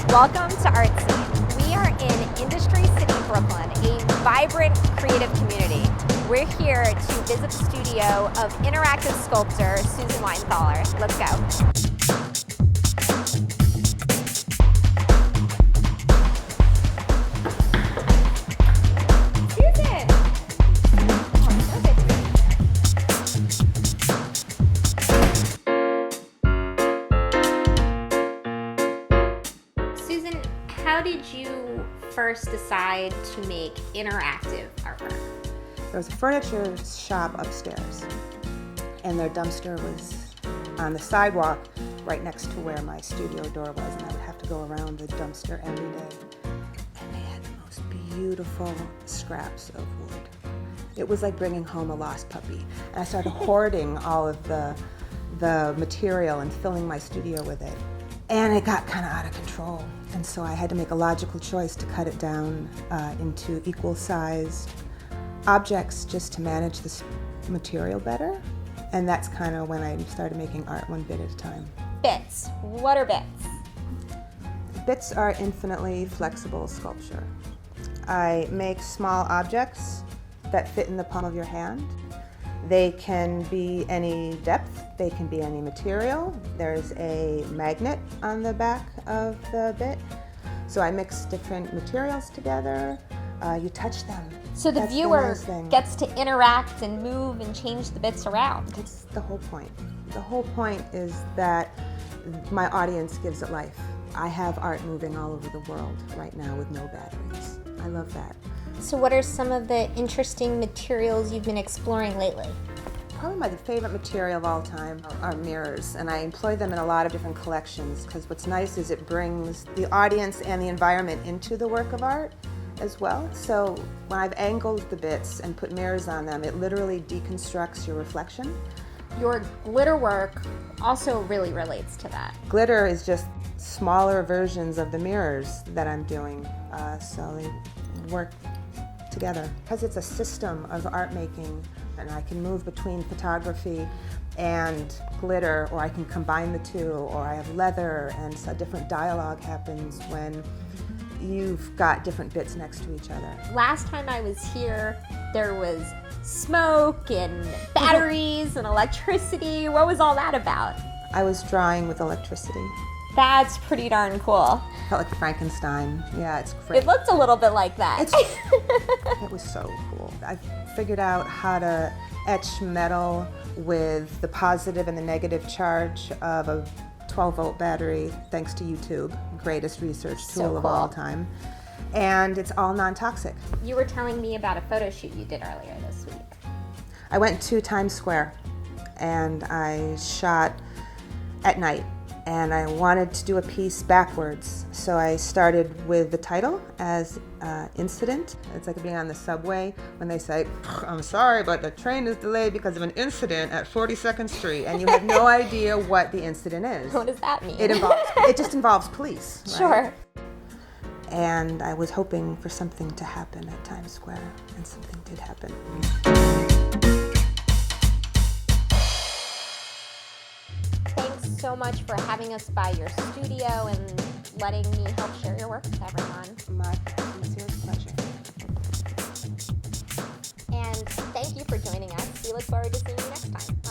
Welcome to Art Scene. We are in Industry City, Brooklyn, a vibrant creative community. We're here to visit the studio of interactive sculptor Susan Weinthaler. Let's go. Susan, how did you first decide to make interactive artwork? There was a furniture shop upstairs, and their dumpster was on the sidewalk right next to where my studio door was, and I would have to go around the dumpster every day. And they had the most beautiful scraps of wood. It was like bringing home a lost puppy. And I started hoarding all of the material and filling my studio with it. And it got kind of out of control. And so I had to make a logical choice to cut it down into equal-sized objects just to manage this material better. And that's kind of when I started making art one bit at a time. Bits. What are bits? Bits are infinitely flexible sculpture. I make small objects that fit in the palm of your hand. They can be any depth, they can be any material. There's a magnet on the back of the bit. So I mix different materials together. You touch them. So the That's viewer nice thing. gets to interact and move and change the bits around. That's the whole point. The whole point is that my audience gives it life. I have art moving all over the world right now with no batteries. I love that. So what are some of the interesting materials you've been exploring lately? Probably my favorite material of all time are mirrors, and I employ them in a lot of different collections because what's nice is it brings the audience and the environment into the work of art as well. So when I've angled the bits and put mirrors on them, it literally deconstructs your reflection. Your glitter work also really relates to that. Glitter is just smaller versions of the mirrors that I'm doing, so they work together. Because it's a system of art making, and I can move between photography and glitter, or I can combine the two, or I have leather, and so different dialogue happens when you've got different bits next to each other. Last time I was here, there was smoke and batteries and electricity. What was all that about? I was drawing with electricity. That's pretty darn cool. Felt like Frankenstein. Yeah, it's great. It looked a little bit like that. It was so cool. I figured out how to etch metal with the positive and the negative charge of a 12-volt battery, thanks to YouTube, greatest research tool of all time. And it's all non-toxic. You were telling me about a photo shoot you did earlier this week. I went to Times Square and I shot at night. And I wanted to do a piece backwards. So I started with the title as incident. It's like being on the subway when they say, I'm sorry, but the train is delayed because of an incident at 42nd Street. And you have no idea what the incident is. What does that mean? It just involves police, right? Sure. And I was hoping for something to happen at Times Square, and something did happen. Thanks so much for having us by your studio and letting me help share your work with everyone. My sincere pleasure. And thank you for joining us. We look forward to seeing you next time.